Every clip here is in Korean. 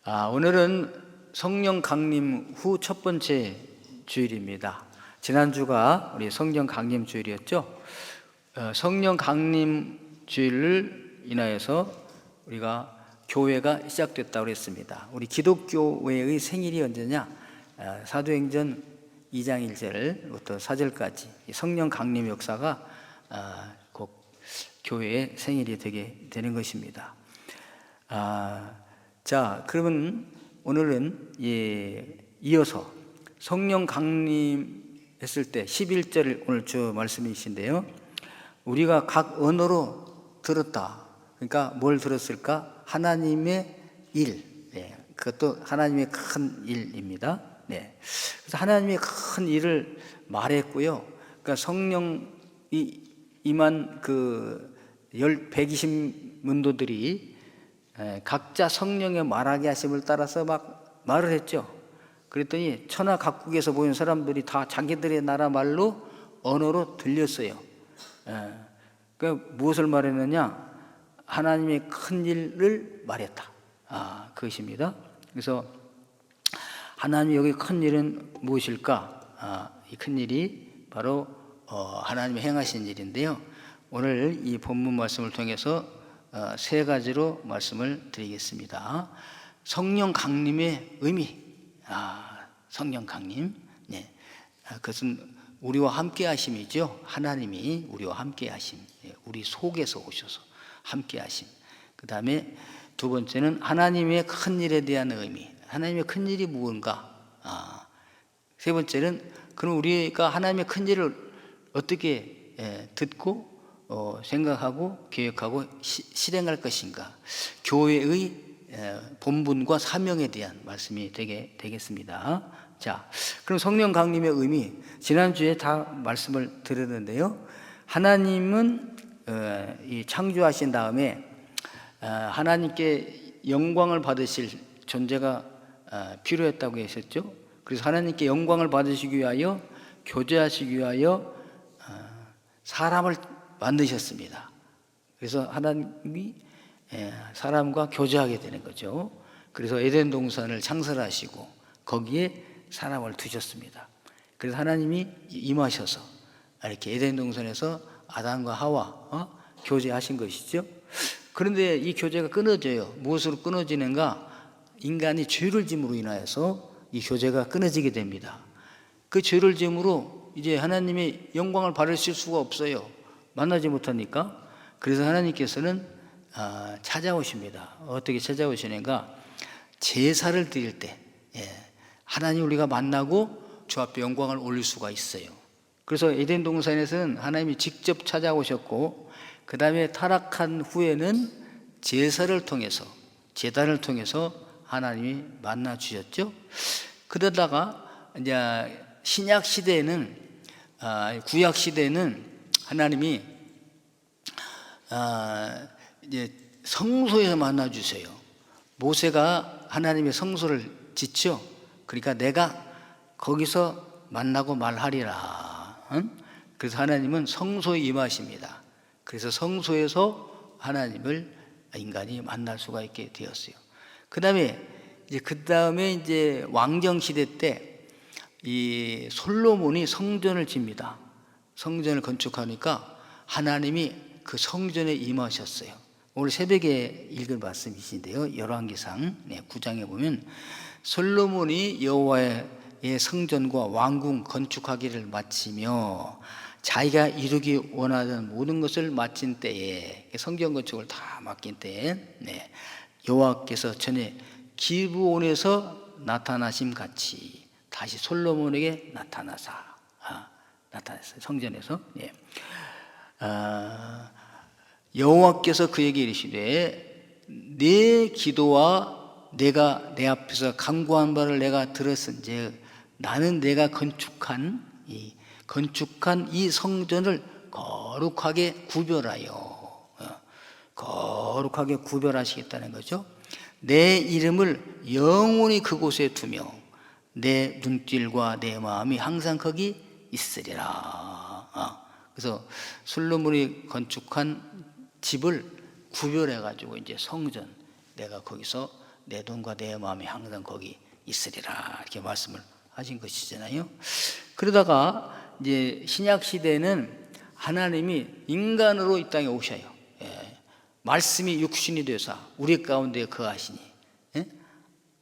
오늘은 성령 강림 후 첫 번째 주일입니다. 지난주가 우리 성령 강림 주일이었죠. 성령 강림 주일을 인하여서 우리가 교회가 시작됐다고 했습니다. 우리 기독교회의 생일이 언제냐? 사도행전 2장 1절부터 4절까지 성령 강림 역사가 곧 교회의 생일이 되게 되는 것입니다. 자, 그러면 오늘은 이어서 성령 강림했을 때 11절을 오늘 주 말씀이신데요. 우리가 각 언어로 들었다. 그러니까 뭘 들었을까? 하나님의 일. 그것도 하나님의 큰 일입니다. 그래서 하나님의 큰 일을 말했고요. 그러니까 성령이 임한 그 120문도들이 각자 성령의 말하게 하심을 따라서 막 말을 했죠. 그랬더니 천하 각국에서 모인 사람들이 다 자기들의 나라 말로 언어로 들렸어요. 그러니까 무엇을 말했느냐? 하나님의 큰 일을 말했다. 그것입니다. 그래서 하나님의 여기 큰 일은 무엇일까? 이 큰 일이 바로 하나님이 행하신 일인데요. 오늘 이 본문 말씀을 통해서 세 가지로 말씀을 드리겠습니다. 성령 강림의 의미. 성령 강림. 그것은 우리와 함께 하심이죠. 하나님이 우리와 함께 하심. 우리 속에서 오셔서 함께 하심. 그 다음에 두 번째는 하나님의 큰 일에 대한 의미. 하나님의 큰 일이 무엇인가? 세 번째는 그럼 우리가 하나님의 큰 일을 어떻게 듣고 생각하고 계획하고 실행할 것인가? 교회의 본분과 사명에 대한 말씀이 되겠습니다. 자, 그럼 성령 강림의 의미, 지난주에 다 말씀을 드렸는데요. 하나님은 이 창조하신 다음에 하나님께 영광을 받으실 존재가 필요했다고 했었죠. 그래서 하나님께 영광을 받으시기 위하여, 교제하시기 위하여 사람을 만드셨습니다. 그래서 하나님이 사람과 교제하게 되는 거죠. 그래서 에덴 동산을 창설하시고 거기에 사람을 두셨습니다. 그래서 하나님이 임하셔서 이렇게 에덴 동산에서 아담과 하와 교제하신 것이죠. 그런데 이 교제가 끊어져요. 무엇으로 끊어지는가? 인간이 죄를 짐으로 인하여서 이 교제가 끊어지게 됩니다. 그 죄를 짐으로 이제 하나님의 영광을 받으실 수가 없어요. 만나지 못하니까. 그래서 하나님께서는 찾아오십니다. 어떻게 찾아오시는가? 제사를 드릴 때 하나님 우리가 만나고 주 앞에 영광을 올릴 수가 있어요. 그래서 에덴 동산에서는 하나님이 직접 찾아오셨고, 그 다음에 타락한 후에는 제사를 통해서, 제단을 통해서 하나님이 만나 주셨죠. 그러다가 이제 신약 시대에는, 구약 시대에는 하나님이 이제 성소에서 만나 주세요. 모세가 하나님의 성소를 짓죠. 그러니까 내가 거기서 만나고 말하리라. 그래서 하나님은 성소에 임하십니다. 그래서 성소에서 하나님을 인간이 만날 수가 있게 되었어요. 그 다음에 이제 왕정 시대 때 이 솔로몬이 성전을 짓니다. 성전을 건축하니까 하나님이 그 성전에 임하셨어요. 오늘 새벽에 읽은 말씀이신데요. 열왕기상 9장에 보면 솔로몬이 여호와의 성전과 왕궁 건축하기를 마치며 자기가 이루기 원하던 모든 것을 마친 때에, 성전 건축을 다 맡긴 때에 여호와께서 전에 기브온에서 나타나심 같이 다시 솔로몬에게 나타났어요. 성전에서. 여호와께서 그에게 이르시되 내 기도와 내가 내 앞에서 간구한 바를 내가 들었은즉 나는 내가 건축한 이 성전을 거룩하게 구별하시겠다는 거죠. 내 이름을 영원히 그곳에 두며 내 눈길과 내 마음이 항상 거기 있으리라. 그래서 솔로몬이 건축한 집을 구별해 가지고 이제 성전, 내가 거기서 내 눈과 내 마음이 항상 거기 있으리라 이렇게 말씀을 하신 것이잖아요. 그러다가 이제 신약 시대는 하나님이 인간으로 이 땅에 오셔요. 말씀이 육신이 되사 우리 가운데 거하시니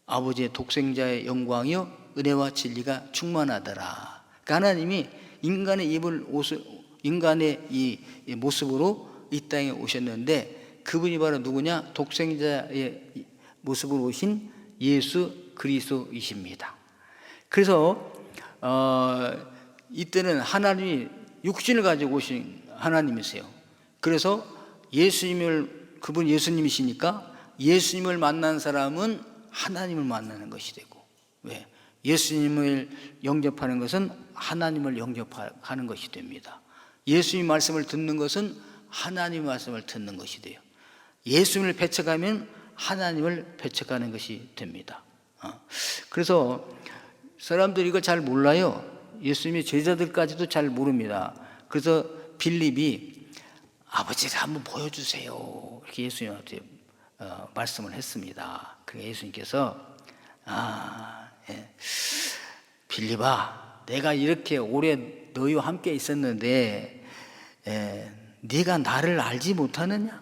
아버지의 독생자의 영광이요 은혜와 진리가 충만하더라. 그러니까 하나님이 인간의 인간의 이 모습으로 이 땅에 오셨는데 그분이 바로 누구냐? 독생자의 모습으로 오신 예수 그리스도이십니다. 그래서 이때는 하나님이 육신을 가지고 오신 하나님이세요. 그래서 그분 예수님이시니까 예수님을 만난 사람은 하나님을 만나는 것이 되고, 왜? 예수님을 영접하는 것은 하나님을 영접하는 것이 됩니다. 예수님 말씀을 듣는 것은 하나님 말씀을 듣는 것이 돼요. 예수님을 배척하면 하나님을 배척하는 것이 됩니다. 그래서 사람들이 이걸 잘 몰라요. 예수님의 제자들까지도 잘 모릅니다. 그래서 빌립이 아버지를 한번 보여주세요 이렇게 예수님한테 말씀을 했습니다. 그래서 예수님께서 빌립아, 내가 이렇게 오래 너희와 함께 있었는데 네가 나를 알지 못하느냐?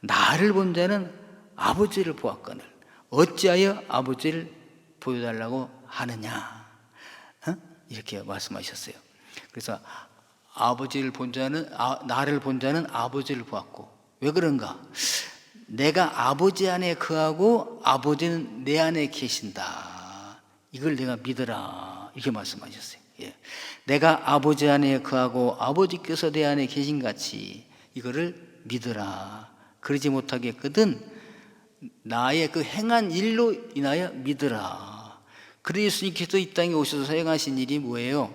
나를 본 자는 아버지를 보았거늘 어찌하여 아버지를 보여달라고 하느냐? 이렇게 말씀하셨어요. 그래서 아버지를 본 자는 나를 본 자는 아버지를 보았고, 왜 그런가? 내가 아버지 안에 거하고 아버지는 내 안에 계신다. 이걸 내가 믿으라. 이렇게 말씀하셨어요. 내가 아버지 안에 거하고 아버지께서 내 안에 계신 같이 이거를 믿으라. 그러지 못하겠거든 나의 그 행한 일로 인하여 믿으라. 그래서 예수님께서 이 땅에 오셔서 행하신 일이 뭐예요?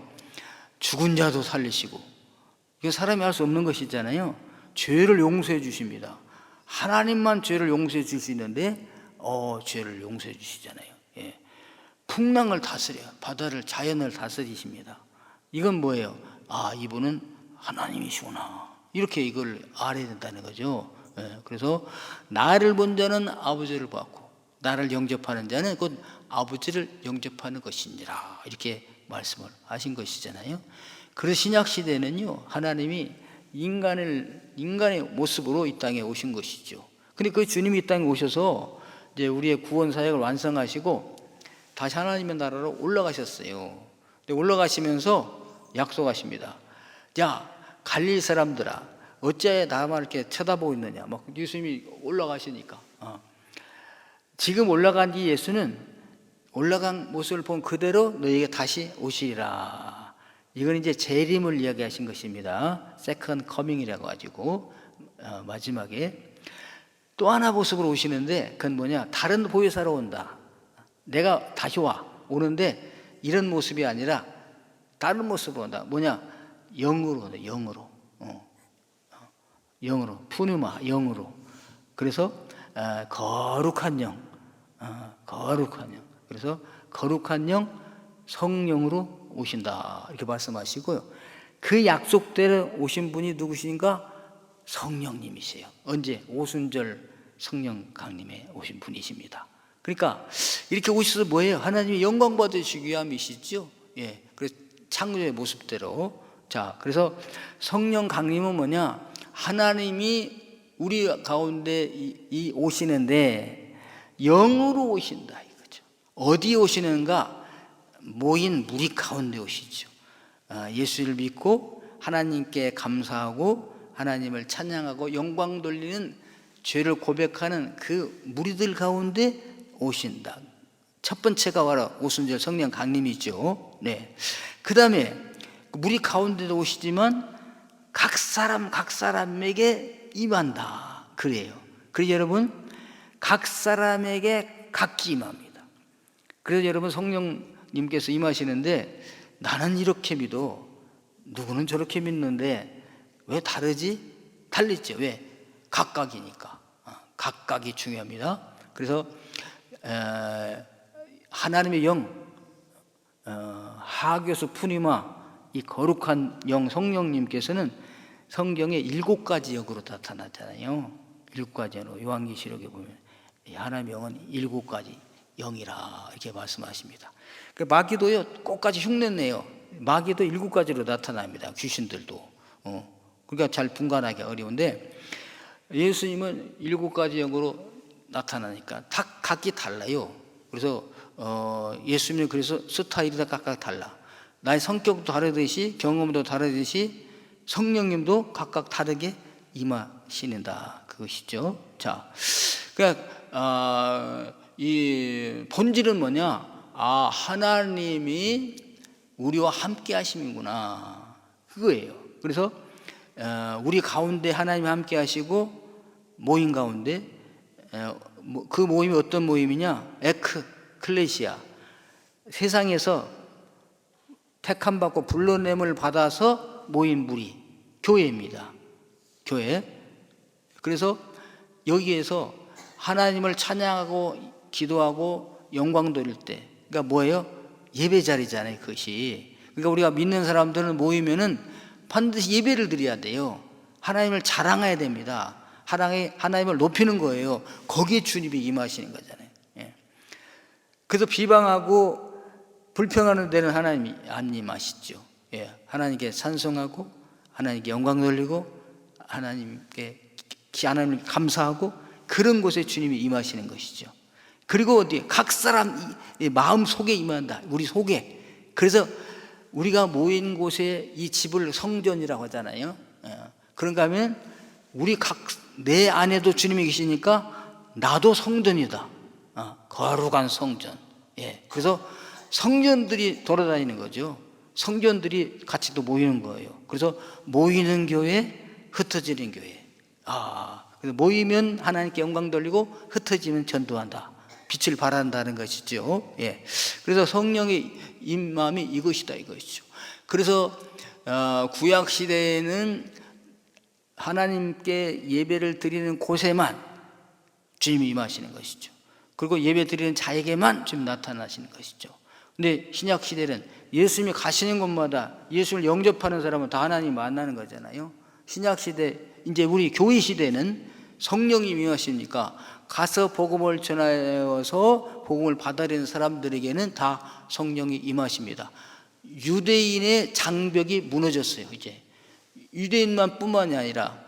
죽은 자도 살리시고, 이거 사람이 할 수 없는 것이잖아요. 죄를 용서해 주십니다. 하나님만 죄를 용서해 줄 수 있는데 죄를 용서해 주시잖아요. 풍랑을 다스려 바다를 자연을 다스리십니다. 이건 뭐예요? 이분은 하나님이시구나. 이렇게 이걸 알아야 된다는 거죠. 그래서 나를 본 자는 아버지를 보았고 나를 영접하는 자는 곧 아버지를 영접하는 것이니라. 이렇게 말씀을 하신 것이잖아요. 그래서 신약 시대는요, 하나님이 인간의 모습으로 이 땅에 오신 것이죠. 근데 그 주님이 이 땅에 오셔서 이제 우리의 구원 사역을 완성하시고 다시 하나님의 나라로 올라가셨어요. 근데 올라가시면서 약속하십니다. 야, 갈릴 사람들아, 어찌하여 나만 이렇게 쳐다보고 있느냐? 막 예수님이 올라가시니까. 지금 올라간 이 예수는 올라간 모습을 본 그대로 너희에게 다시 오시리라. 이건 이제 재림을 이야기하신 것입니다. 세컨드 커밍이라고 가지고 마지막에 또 하나 모습으로 오시는데 그건 뭐냐? 다른 보혜사로 온다. 내가 다시 오는데 이런 모습이 아니라 다른 모습으로 온다. 뭐냐? 영으로 온다. 영으로 푸뉴마 영으로. 그래서 거룩한 영, 거룩한 영. 그래서 거룩한 영 성령으로 오신다 이렇게 말씀하시고요. 그 약속대로 오신 분이 누구신가? 성령님이세요. 언제? 오순절 성령 강림에 오신 분이십니다. 그러니까 이렇게 오셔서 뭐예요? 하나님이 영광 받으시기 위함이시죠. 그래서 창조의 모습대로. 자, 그래서 성령 강림은 뭐냐? 하나님이 우리 가운데 오시는데 영으로 오신다 이거죠. 어디 오시는가? 모인 무리 가운데 오시죠. 예수를 믿고 하나님께 감사하고 하나님을 찬양하고 영광 돌리는 죄를 고백하는 그 무리들 가운데 오신다. 첫 번째가 바로 오순절 성령 강림이죠. 그 다음에 무리 가운데도 오시지만 각 사람에게 임한다. 그래요. 그래서 여러분 각 사람에게 각기 임합니다. 그래서 여러분 성령님께서 임하시는데 나는 이렇게 믿어. 누구는 저렇게 믿는데 왜 다르지? 달리죠. 왜? 각각이니까. 각각이 중요합니다. 그래서 하나님의 영, 하교수 푸니마 이 거룩한 영 성령님께서는 성경에 7가지 역으로 나타나잖아요. 7가지 역으로 요한계시록에 보면 하나님의 영은 7가지 영이라 이렇게 말씀하십니다. 마귀도요 꽃까지 흉내내요. 마귀도 7가지로 나타납니다. 귀신들도. 그러니까 잘 분간하기 어려운데 예수님은 7가지 영으로 나타나니까 다 각기 달라요. 그래서 예수님은 그래서 스타일이 다 각각 달라. 나의 성격도 다르듯이 경험도 다르듯이 성령님도 각각 다르게 임하시는다 그것이죠. 자, 그러니까 이 본질은 뭐냐? 하나님이 우리와 함께 하심이구나 그거예요. 그래서 우리 가운데 하나님이 함께 하시고 모임 가운데 그 모임이 어떤 모임이냐? 클레시아, 세상에서 택함받고 불러냄을 받아서 모인 무리, 교회입니다. 교회. 그래서 여기에서 하나님을 찬양하고 기도하고 영광 돌릴 때, 그러니까 뭐예요? 예배 자리잖아요, 그것이. 그러니까 우리가 믿는 사람들은 모이면은 반드시 예배를 드려야 돼요. 하나님을 자랑해야 됩니다. 하나님을 높이는 거예요. 거기에 주님이 임하시는 거잖아요. 예. 그래서 비방하고 불평하는 데는 하나님이 안 임하시죠. 예. 하나님께 찬송하고 하나님께 영광 돌리고 하나님께 감사하고 그런 곳에 주님이 임하시는 것이죠. 그리고 어디 각 사람 마음 속에 임한다. 우리 속에. 그래서 우리가 모인 곳에 이 집을 성전이라고 하잖아요. 그런가 하면 우리 내 안에도 주님이 계시니까 나도 성전이다. 거룩한 성전. 예. 그래서 성전들이 돌아다니는 거죠. 성전들이 같이 또 모이는 거예요. 그래서 모이는 교회, 흩어지는 교회. 그래서 모이면 하나님께 영광 돌리고 흩어지면 전도한다. 빛을 발한다는 것이죠. 예. 그래서 성령의 임함이 이것이다 이것이죠. 그래서 구약 시대에는 하나님께 예배를 드리는 곳에만 주님이 임하시는 것이죠. 그리고 예배 드리는 자에게만 주님 나타나시는 것이죠. 근데 신약 시대는 예수님이 가시는 곳마다 예수를 영접하는 사람은 다 하나님 만나는 거잖아요. 신약 시대, 이제 우리 교회 시대는 성령이 임하시니까 가서 복음을 전하여서 복음을 받아들이는 사람들에게는 다 성령이 임하십니다. 유대인의 장벽이 무너졌어요. 이제 유대인만 뿐만이 아니라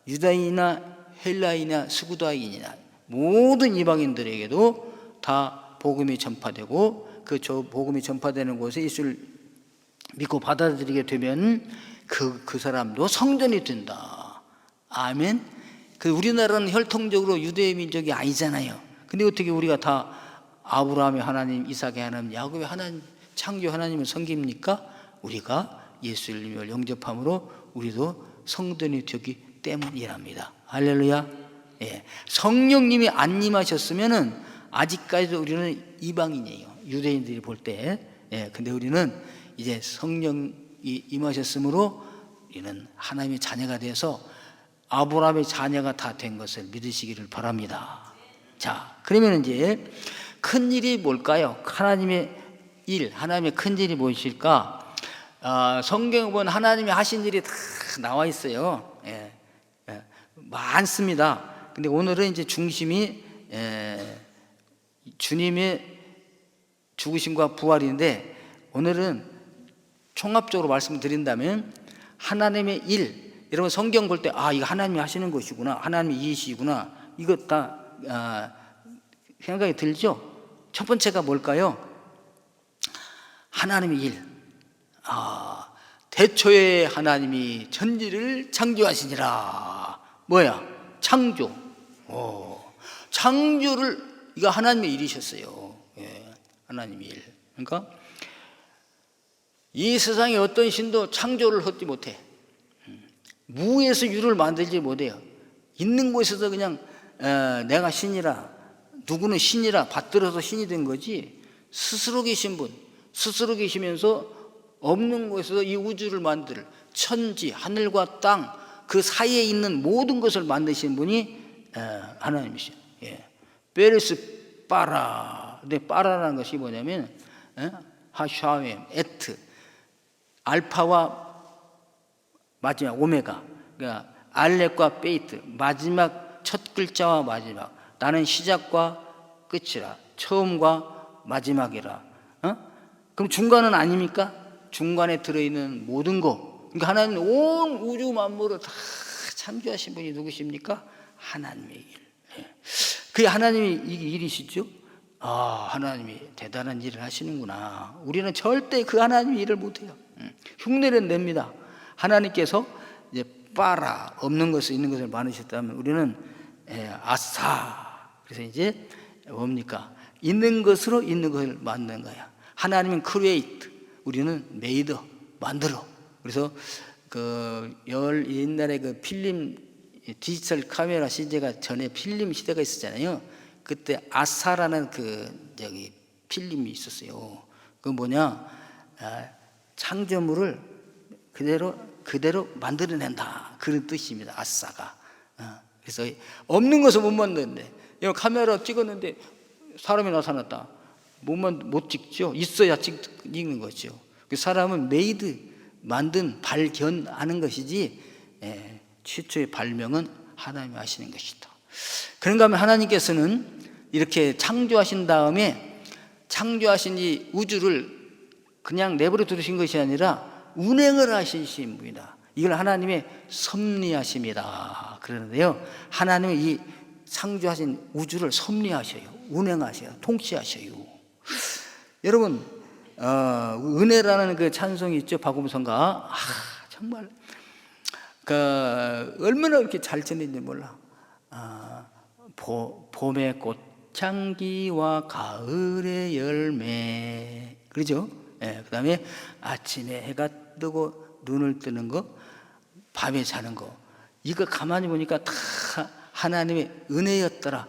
유다인이나 헬라인이나 스구다인이나 모든 이방인들에게도 다 복음이 전파되고 그 복음이 전파되는 곳에 예수를 믿고 받아들이게 되면 그 사람도 성전이 된다. 아멘. 우리나라는 혈통적으로 유대 민족이 아니잖아요. 근데 어떻게 우리가 다 아브라함의 하나님, 이삭의 하나님, 야곱의 하나님, 창조 하나님을 섬깁니까? 우리가 예수님을 영접함으로 우리도 성전이 되기 때문이랍니다. 할렐루야. 예. 성령님이 안 임하셨으면은 아직까지도 우리는 이방인이에요. 유대인들이 볼 때. 예. 근데 우리는 이제 성령이 임하셨으므로 우리는 하나님의 자녀가 돼서 아브라함의 자녀가 다 된 것을 믿으시기를 바랍니다. 자, 그러면 이제 큰 일이 뭘까요? 하나님의 일, 하나님의 큰 일이 무엇일까? 성경에 보면 하나님이 하신 일이 다 나와 있어요. 예, 많습니다. 근데 오늘은 이제 중심이 주님의 죽으심과 부활인데 오늘은 총합적으로 말씀드린다면 하나님의 일, 여러분 성경 볼 때 이거 하나님이 하시는 것이구나, 하나님이 이이시구나, 이거 다 생각이 들죠? 첫 번째가 뭘까요? 하나님의 일. 대초에 하나님이 천지를 창조하시니라. 뭐야? 창조. 창조를 이거 하나님의 일이셨어요. 예, 하나님의 일. 그러니까 이 세상에 어떤 신도 창조를 하지 못해. 무에서 유를 만들지 못해요. 있는 곳에서 그냥 내가 신이라, 누구는 신이라 받들어서 신이 된 거지, 스스로 계신 분, 스스로 계시면서 없는 곳에서 이 우주를 만들 천지, 하늘과 땅, 그 사이에 있는 모든 것을 만드신 분이 하나님이시죠. 예. 베르스 빠라. 근데 빠라라는 것이 뭐냐면 하샤웻, 에트, 알파와 마지막 오메가, 그러니까 알렉과 베이트, 마지막 첫 글자와 마지막, 나는 시작과 끝이라, 처음과 마지막이라. 그럼 중간은 아닙니까? 중간에 들어있는 모든 것. 그러니까 하나님 온 우주 만물을 다 창조하신 분이 누구십니까? 하나님의 일. 그게 하나님의 일이시죠? 하나님이 대단한 일을 하시는구나. 우리는 절대 그 하나님의 일을 못해요. 흉내는 냅니다. 하나님께서 이제 빠라, 없는 것을 있는 것을 많으셨다면 우리는 아싸. 그래서 이제 뭡니까? 있는 것으로 있는 것을 만든 거야. 하나님은 크리에이트, 우리는 메이드, 만들어. 그래서 옛날에 그 필름, 디지털 카메라 시대가 전에 필름 시대가 있었잖아요. 그때 아사라는 필름이 있었어요. 그 뭐냐, 창조물을 그대로 만들어낸다, 그런 뜻입니다. 아사가. 그래서 없는 것을 못 만드는데, 카메라 찍었는데 사람이 나타났다. 못 찍죠. 있어야 찍는 거죠. 그 사람은 메이드, 만든, 발견하는 것이지, 최초의 발명은 하나님이 하시는 것이다. 그런가 하면 하나님께서는 이렇게 창조하신 다음에 창조하신 이 우주를 그냥 내버려 두신 것이 아니라 운행을 하시신 분이다. 이걸 하나님의 섭리하심이다 그러는데요, 하나님은 이 창조하신 우주를 섭리하셔요. 운행하셔요. 통치하셔요. 여러분, 은혜라는 그 찬송이 있죠. 박음성가. 정말 얼마나 이렇게 잘 전했는지 몰라. 봄의 꽃향기와 가을의 열매, 그러죠? 그 다음에 아침에 해가 뜨고 눈을 뜨는 거, 밤에 자는 거, 이거 가만히 보니까 다 하나님의 은혜였더라.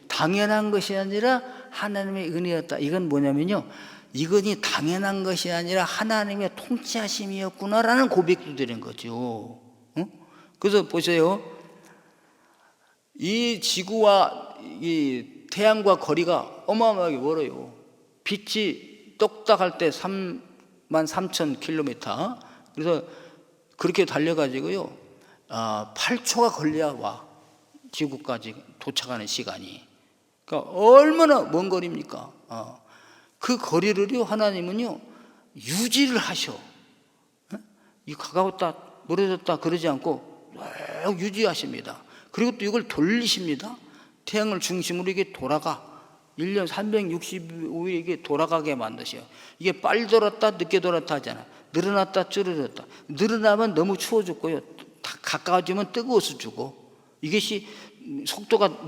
당연한 것이 아니라 하나님의 은혜였다. 이건 뭐냐면요, 이건이 당연한 것이 아니라 하나님의 통치하심이었구나라는 고백도 드린 거죠. 그래서 보세요. 이 지구와 이 태양과 거리가 어마어마하게 멀어요. 빛이 똑딱할 때 33,000km. 그래서 그렇게 달려가지고요, 8초가 걸려야 와. 지구까지 도착하는 시간이. 그러니까 얼마나 먼 거리입니까? 그 거리를요, 하나님은요, 유지를 하셔. 이 가까웠다, 멀어졌다 그러지 않고 쭉 유지하십니다. 그리고 또 이걸 돌리십니다. 태양을 중심으로 이게 돌아가. 1년 365일 이게 돌아가게 만드셔요. 이게 빨리 돌았다, 늦게 돌았다 하잖아. 늘어났다, 줄어들었다. 늘어나면 너무 추워졌고요, 가까워지면 뜨거워서 주고. 이것이 속도가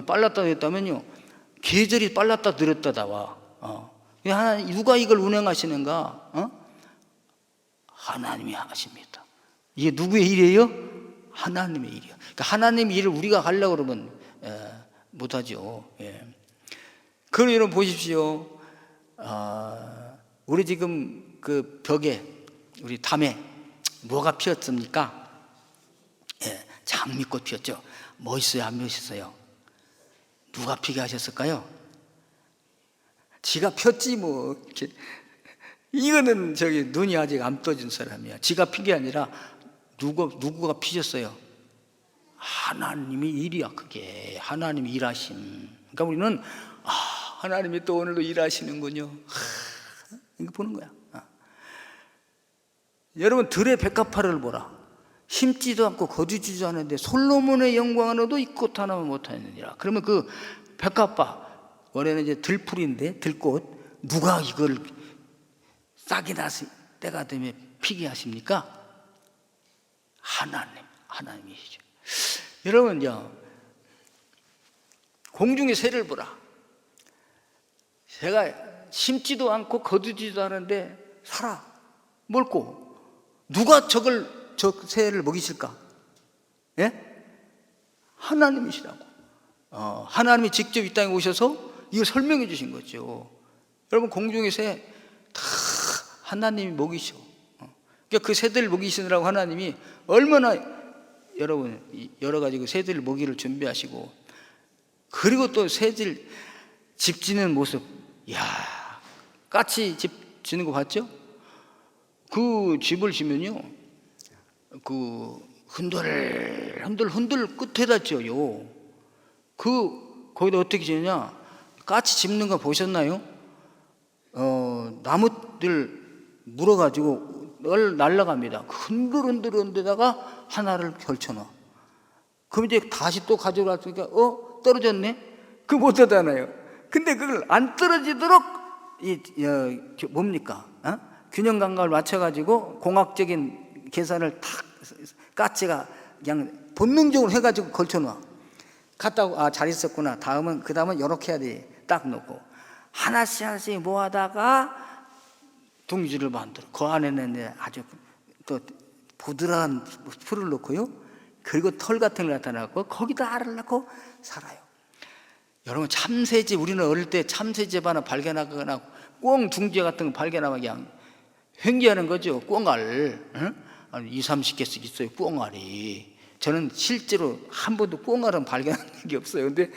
빨랐다 했다면요, 계절이 빨랐다 늘었다 나와. 하나님, 누가 이걸 운행하시는가? 하나님이 하십니다. 이게 누구의 일이에요? 하나님의 일이에요. 그러니까 하나님의 일을 우리가 하려고 그러면 못하죠. 그럼 여러분 보십시오. 우리 지금 그 벽에, 우리 담에 뭐가 피었습니까? 장미꽃 피었죠. 멋있어요, 안 멋있어요? 누가 피게 하셨을까요? 지가 폈지 뭐. 이거는 눈이 아직 안 떠진 사람이야. 지가 핀 게 아니라 누구가 피셨어요? 하나님이 일이야. 그게 하나님이 일하심. 그러니까 우리는 하나님이 또 오늘도 일하시는군요. 이거 보는 거야. 여러분, 들의 백합화를 보라. 심지도 않고 거두지도 않은데 솔로몬의 영광으로도 이 꽃 하나만 못하느니라. 그러면 그 백합화, 원래는 이제 들풀인데, 들꽃, 누가 이걸 싹이 나서 때가 되면 피게 하십니까? 하나님이시죠. 여러분, 공중의 새를 보라. 새가 심지도 않고 거두지도 않은데 살아, 멀고. 누가 저 새를 먹이실까? 하나님이시라고. 하나님이 직접 이 땅에 오셔서 이걸 설명해 주신 거죠. 여러분, 공중의 새 다 하나님이 먹이셔. 그러니까 그 새들을 먹이시느라고 하나님이 얼마나 여러분 여러 가지 그 새들 먹이를 준비하시고, 그리고 또 새들 집 짓는 모습, 까치 집 짓는 거 봤죠? 그 집을 지면요, 그 흔들 끝에다 지어요. 그 거기다 어떻게 지느냐? 까치 짚는 거 보셨나요? 나무들 물어가지고 날라갑니다. 흔들흔들흔들다가 하나를 걸쳐놔. 그럼 이제 다시 또 가져갔으니까 떨어졌네? 그거 못 하잖아요. 근데 그걸 안 떨어지도록 뭡니까? 균형 감각을 맞춰가지고 공학적인 계산을 탁 까치가 그냥 본능적으로 해가지고 걸쳐놔. 갔다고 잘 있었구나. 그 다음은 이렇게 해야 돼. 딱 놓고 하나씩 모아다가 둥지를 만들어. 그 안에는 아주 또 부드러운 풀을 넣고요. 그리고 털 같은 걸 나타나고 거기다 알을 낳고 살아요. 여러분 참새집, 우리는 어릴 때 참새집 하나 발견하거나 꽁 둥지 같은 거 발견하면 그냥 횡기하는 거죠. 꽁알. 한 20-30개씩 있어요. 꽁알이. 저는 실제로 한 번도 꽁알은 발견한 적이 없어요. 근데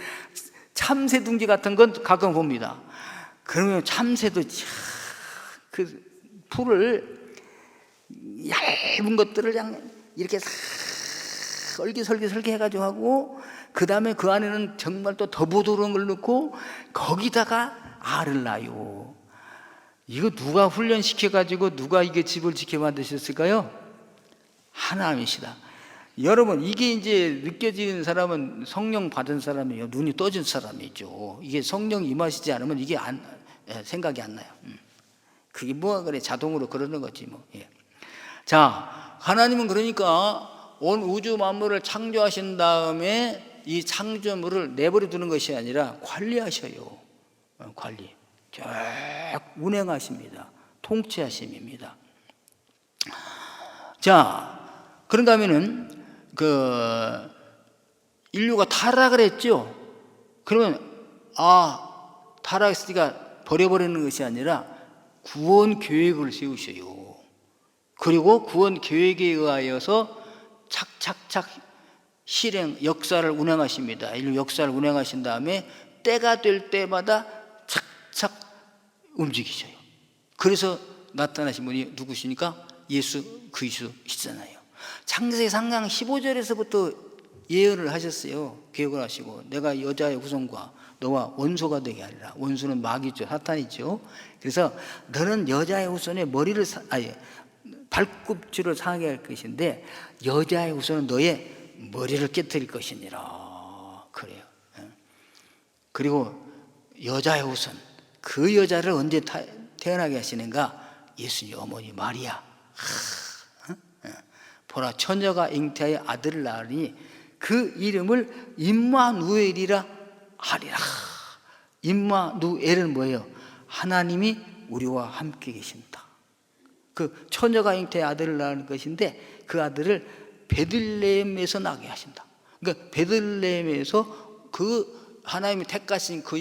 참새 둥지 같은 건 가끔 봅니다. 그러면 참새도 그 풀을 얇은 것들을 그냥 이렇게 설기 해가지고 하고, 그 다음에 그 안에는 정말 또 더 부드러운 걸 넣고 거기다가 알을 낳아요. 이거 누가 훈련시켜가지고 누가 이게 집을 지켜 만드셨을까요? 하나님이시다. 여러분, 이게 이제 느껴지는 사람은 성령 받은 사람이에요. 눈이 떠진 사람이죠. 이게 성령 임하시지 않으면 이게 생각이 안 나요. 그게 뭐가 그래, 자동으로 그러는 거지 뭐. 예. 자, 하나님은 그러니까 온 우주 만물을 창조하신 다음에 이 창조물을 내버려 두는 것이 아니라 관리하셔요. 관리. 쭉 운행하십니다. 통치하심입니다. 자, 그런가 하면은 인류가 타락을 했죠. 그러면 타락했으니까 버려버리는 것이 아니라 구원 계획을 세우셔요. 그리고 구원 계획에 의하여서 착착착 역사를 운행하십니다. 인류 역사를 운행하신 다음에 때가 될 때마다 착착 움직이셔요. 그래서 나타나신 분이 누구시니까? 예수 그리스도시잖아요. 창세기 3장 15절에서부터 예언을 하셨어요. 계획을 하시고, 내가 여자의 후손과 너와 원수가 되게 하리라. 원수는 마귀죠, 사탄이죠. 그래서 너는 여자의 후손의 발꿈치를 상하게 할 것인데 여자의 후손은 너의 머리를 깨뜨릴 것이니라. 그래요. 그리고 여자의 후손, 그 여자를 언제 태어나게 하시는가? 예수님 어머니 마리아. 보라, 처녀가 잉태하여 아들을 낳으니 그 이름을 임마누엘이라 하리라. 임마누엘은 뭐예요? 하나님이 우리와 함께 계신다. 그 처녀가 잉태하여 아들을 낳은 것인데 그 아들을 베들레헴에서 나게 하신다. 그러니까 베들레헴에서 그 하나님이 택하신 그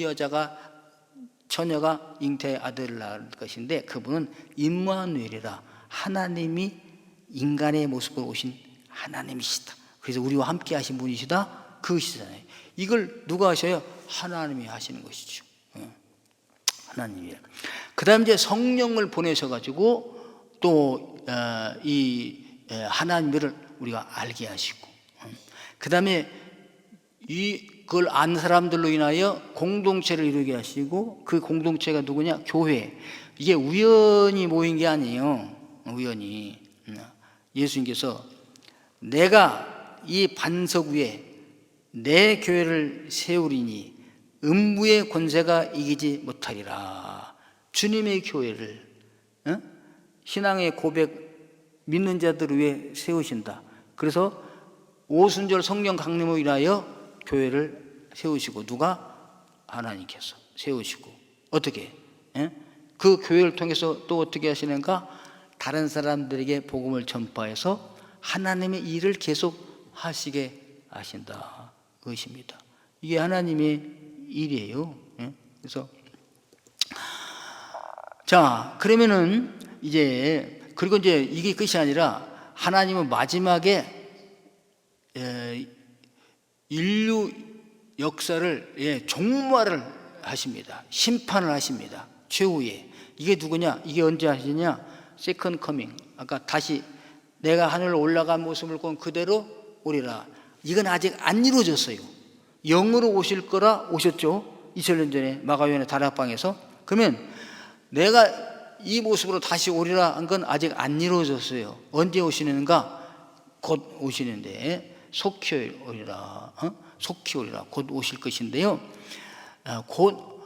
처녀가 잉태하여 아들을 낳은 것인데 그분은 임마누엘이라, 하나님이 인간의 모습으로 오신 하나님이시다. 그래서 우리와 함께 하신 분이시다. 그것이잖아요. 이걸 누가 하셔요? 하나님이 하시는 것이죠. 하나님이에요. 그 다음 이제 성령을 보내셔가지고 또 이 하나님을 우리가 알게 하시고, 그 다음에 그걸 안 사람들로 인하여 공동체를 이루게 하시고, 그 공동체가 누구냐? 교회. 이게 우연히 모인 게 아니에요. 우연히. 예수님께서 내가 이 반석 위에 내 교회를 세우리니 음부의 권세가 이기지 못하리라. 주님의 교회를 신앙의 고백 믿는 자들 위에 세우신다. 그래서 오순절 성령 강림으로 인하여 교회를 세우시고, 누가? 하나님께서 세우시고. 어떻게? 그 교회를 통해서 또 어떻게 하시는가? 다른 사람들에게 복음을 전파해서 하나님의 일을 계속 하시게 하신다. 그것입니다. 이게 하나님의 일이에요. 그래서 자, 그러면은 그리고 이제 이게 끝이 아니라 하나님은 마지막에 인류 역사를 종말을 하십니다. 심판을 하십니다. 최후에. 이게 누구냐? 이게 언제 하시냐? 세컨드 커밍. 아까 다시 내가 하늘로 올라간 모습을 본 그대로 오리라. 이건 아직 안 이루어졌어요. 영으로 오실 거라 오셨죠. 2000년 전에 마가요한의 다락방에서. 그러면 내가 이 모습으로 다시 오리라 한 건 아직 안 이루어졌어요. 언제 오시는가? 곧 오시는데 속히 오리라. 속히 오리라. 곧 오실 것인데요. 곧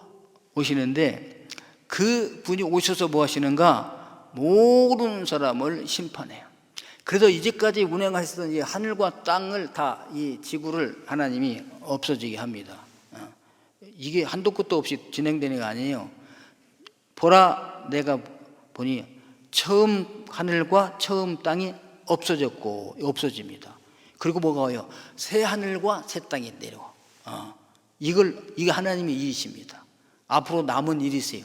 오시는데 그 분이 오셔서 뭐 하시는가? 모든 사람을 심판해요. 그래서 이제까지 운행하시던 이 하늘과 땅을 다 이 지구를 하나님이 없어지게 합니다. 이게 한도 끝도 없이 진행되는 게 아니에요. 보라, 내가 보니 처음 하늘과 처음 땅이 없어집니다. 그리고 뭐가 와요? 새 하늘과 새 땅이 내려와. 이게 하나님의 일이십니다. 앞으로 남은 일이세요.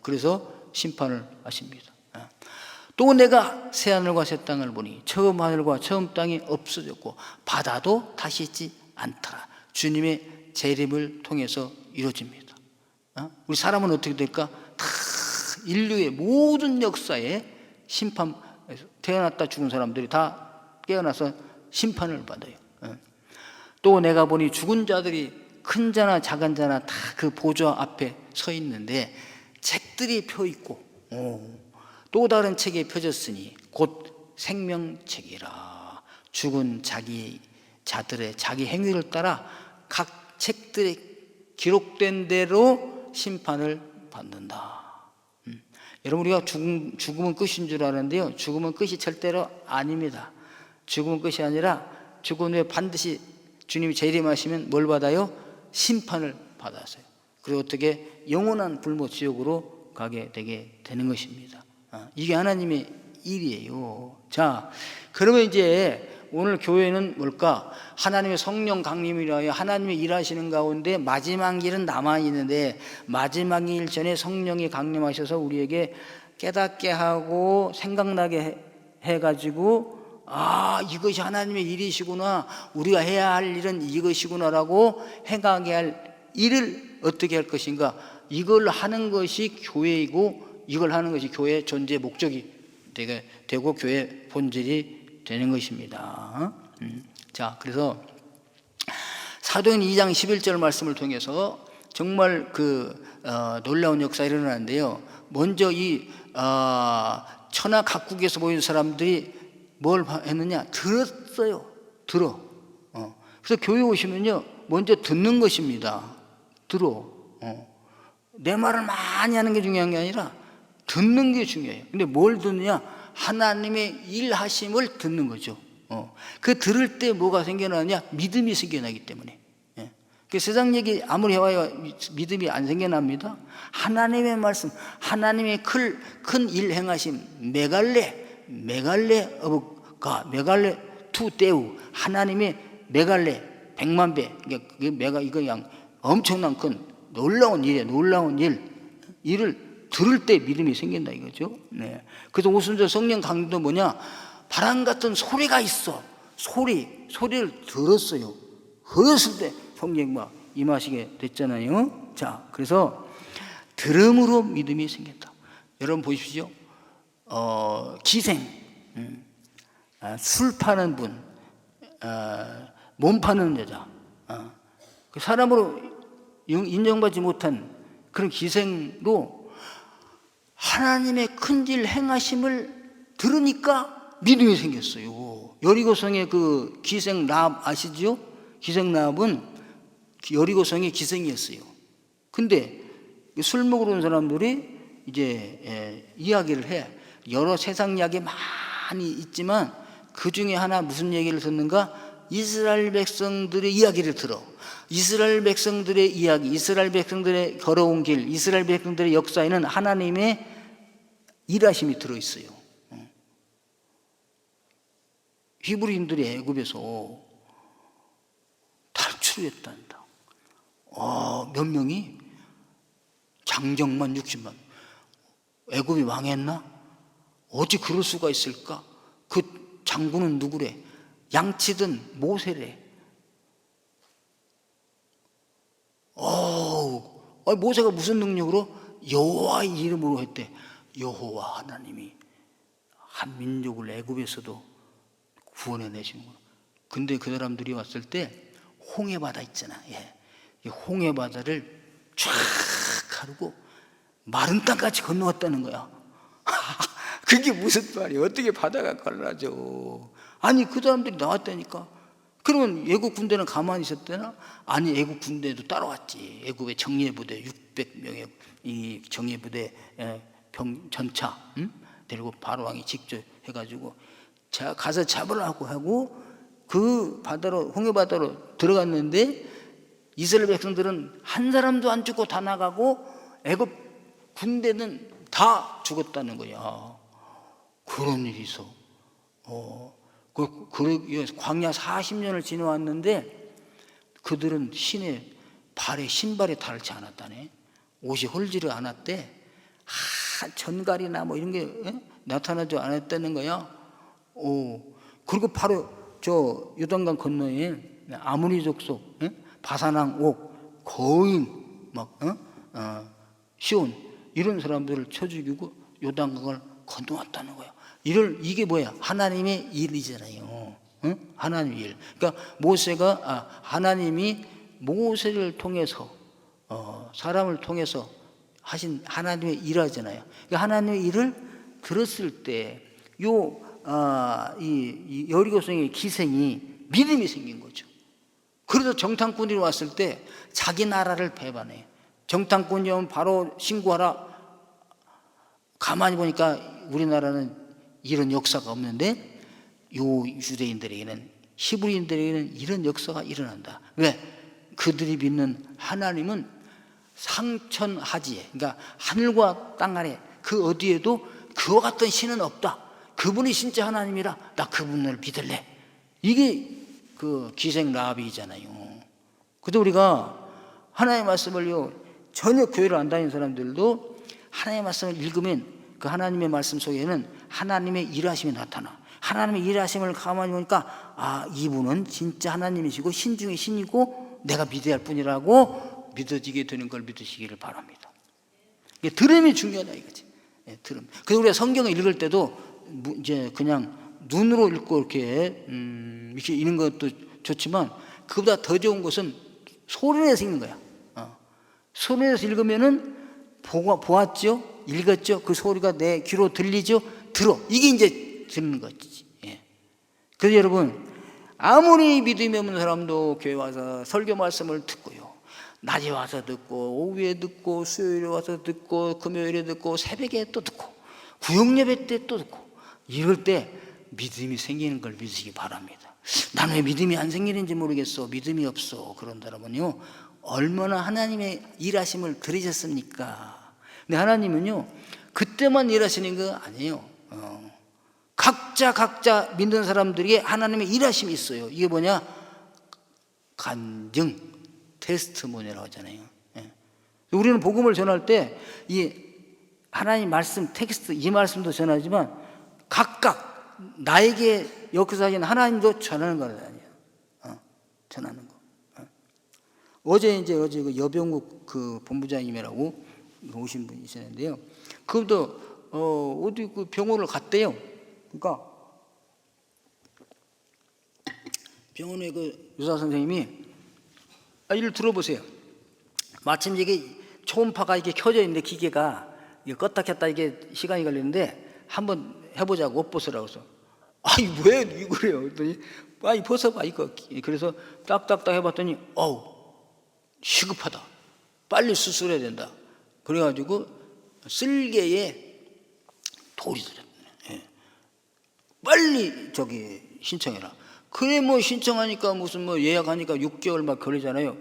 그래서 심판을 하십니다. 또 내가 새 하늘과 새 땅을 보니 처음 하늘과 처음 땅이 없어졌고 바다도 다시 있지 않더라. 주님의 재림을 통해서 이루어집니다. 우리 사람은 어떻게 될까? 다 인류의 모든 역사에 심판, 태어났다 죽은 사람들이 다 깨어나서 심판을 받아요. 또 내가 보니 죽은 자들이 큰 자나 작은 자나 다 그 보좌 앞에 서 있는데 책들이 펴 있고 또 다른 책이 펴졌으니 곧 생명책이라. 죽은 자기 자들의 자기 행위를 따라 각 책들에 기록된 대로 심판을 받는다. 여러분, 우리가 죽음은 끝인 줄 아는데요, 죽음은 끝이 절대로 아닙니다. 죽음은 끝이 아니라 죽은 후에 반드시 주님이 재림하시면 뭘 받아요? 심판을 받았어요. 그리고 어떻게 영원한 불모 지옥으로 가게 되게 되는 것입니다. 이게 하나님의 일이에요. 자, 그러면 이제 오늘 교회는 뭘까? 하나님의 성령 강림이라 하나님의 일하시는 가운데 마지막 일은 남아있는데 마지막 일 전에 성령이 강림하셔서 우리에게 깨닫게 하고 생각나게 해가지고 이것이 하나님의 일이시구나, 우리가 해야 할 일은 이것이구나라고 행하게 할 일을 어떻게 할 것인가, 이걸 하는 것이 교회이고 이걸 하는 것이 교회의 존재 목적이 되고 교회의 본질이 되는 것입니다. 자, 그래서 사도행 2장 11절 말씀을 통해서 정말 놀라운 역사가 일어나는데요. 먼저 이 천하 각국에서 모인 사람들이 뭘 했느냐? 들었어요. 그래서 교회 오시면요, 먼저 듣는 것입니다. 내 말을 많이 하는 게 중요한 게 아니라 듣는 게 중요해요. 근데 뭘 듣느냐? 하나님의 일하심을 듣는 거죠. 그 들을 때 뭐가 생겨나느냐? 믿음이 생겨나기 때문에. 그 세상 얘기 아무리 해봐야 믿음이 안 생겨납니다. 하나님의 말씀, 하나님의 큰 일 행하심, 메갈레 투 때우, 하나님의 메갈레 100만 배, 이거 그냥 엄청난 큰 놀라운 일을 들을 때 믿음이 생긴다 이거죠. 네. 그래서 오순절 성령 강림도 뭐냐? 바람 같은 소리가 있어. 소리를 들었어요. 그랬을 때 성령 막 임하시게 됐잖아요. 자, 그래서 들음으로 믿음이 생겼다. 여러분 보십시오. 기생, 술 파는 분, 몸 파는 여자, 그 사람으로 인정받지 못한 그런 기생도 하나님의 큰일 행하심을 들으니까 믿음이 생겼어요. 여리고성의 그 기생 라합 아시죠? 기생 라합은 여리고성의 기생이었어요. 근데 술 먹으러 온 사람들이 이제 이야기를 해. 여러 세상 이야기 많이 있지만 그 중에 하나 무슨 얘기를 듣는가? 이스라엘 백성들의 이야기를 들어. 이스라엘 백성들의 이야기, 이스라엘 백성들의 걸어온 길, 이스라엘 백성들의 역사에는 하나님의 일하심이 들어있어요. 히브리인들이 애굽에서 탈출했단다. 몇 명이? 장정만 60만. 애굽이 망했나? 어찌 그럴 수가 있을까? 그 장군은 누구래? 양치든 모세래. 모세가 무슨 능력으로? 여호와의 이름으로 했대. 여호와 하나님이 한 민족을 애굽에서도 구원해 내시는구나. 근데 그 사람들이 왔을 때 홍해바다 있잖아. 예. 이 홍해바다를 쫙 가르고 마른 땅까지 건너왔다는 거야. 그게 무슨 말이야? 어떻게 바다가 갈라져? 아니 그 사람들이 나왔다니까. 그러면 애국 군대는 가만히 있었대나? 아니 애국 군대도 따라왔지. 애국의 정예부대 600명의 이 정예부대 전차 데리고 바로왕이 직접 해가지고 자 가서 잡으라고 하고 그 바다로 홍해바다로 들어갔는데 이스라엘 백성들은 한 사람도 안 죽고 다 나가고 애굽 군대는 다 죽었다는 거야. 그런 일이 있어. 광야 40년을 지나왔는데 그들은 발에 신발에 닳지 않았다네. 옷이 헐지를 않았대. 전갈이나 뭐 이런 게 나타나지 않았다는 거야. 그리고 바로 저 요단강 건너에 아모리 족속, 바산왕 옥, 거인, 시온 이런 사람들을 쳐 죽이고 요단강을 건너왔다는 거야. 이게 뭐야? 하나님의 일이잖아요. 하나님의 일. 그러니까 하나님이 모세를 통해서 사람을 통해서 하신 하나님의 일하잖아요. 그러니까 하나님의 일을 들었을 때 이 여리고성의 기생이 믿음이 생긴 거죠. 그래서 정탐꾼이 왔을 때 자기 나라를 배반해. 정탐꾼이 오면 바로 신고하라. 가만히 보니까 우리나라는 이런 역사가 없는데 유대인들에게는 히브리인들에게는 이런 역사가 일어난다. 왜? 그들이 믿는 하나님은 상천하지에, 그러니까 하늘과 땅 아래 그 어디에도 그와 같은 신은 없다. 그분이 진짜 하나님이라 나 그분을 믿을래. 이게 그 기생 라비잖아요. 그래도 우리가 하나님의 말씀을요 전혀 교회를 안 다니는 사람들도 하나님의 말씀을 읽으면 그 하나님의 말씀 속에는 하나님의 일하심이 나타나. 하나님의 일하심을 가만히 보니까 이분은 진짜 하나님이시고 신 중에 신이고 내가 믿어야 할 뿐이라고 믿어지게 되는 걸 믿으시기를 바랍니다. 이게 들음이 중요하다 이거지. 들음. 그래서 우리가 성경을 읽을 때도 이제 그냥 눈으로 읽고 이렇게 읽는 것도 좋지만 그보다 더 좋은 것은 소리를 내서 읽는 거야. 소리를 내서 읽으면은 보았죠, 읽었죠. 그 소리가 내 귀로 들리죠, 들어. 이게 이제 듣는 거지. 그래서 여러분 아무리 믿음이 없는 사람도 교회 와서 설교 말씀을 듣고요. 낮에 와서 듣고 오후에 듣고 수요일에 와서 듣고 금요일에 듣고 새벽에 또 듣고 구역예배 때 또 듣고 이럴 때 믿음이 생기는 걸 믿으시기 바랍니다. 나는 왜 믿음이 안 생기는지 모르겠어. 믿음이 없어. 그런 사람은요 얼마나 하나님의 일하심을 들으셨습니까? 근데 하나님은요 그때만 일하시는 거 아니에요. 각자 믿는 사람들에게 하나님의 일하심이 있어요. 이게 뭐냐? 간증, 테스트모니라고 하잖아요. 우리는 복음을 전할 때 이 하나님 말씀 텍스트 이 말씀도 전하지만 각각 나에게 역사하신 하나님도 전하는 거 아니에요. 전하는 거. 어제 그 여병국 그 본부장님이라고 오신 분이 있었는데요. 그분도 어디 그 병원을 갔대요. 그러니까 병원에 그 의사 선생님이 이를 들어보세요. 마침 이게 초음파가 이게 켜져 있는데 기계가 이게 껐다 켰다 이게 시간이 걸리는데 한번 해보자고 옷 벗으라고 해서 왜 이거래요? 그랬더니 벗어봐 이거. 그래서 딱딱딱 해봤더니 시급하다. 빨리 수술해야 된다. 그래가지고 쓸개에 돌이 들었네. 빨리 신청해라. 그래 신청하니까 무슨 예약하니까 6개월 막 걸리잖아요.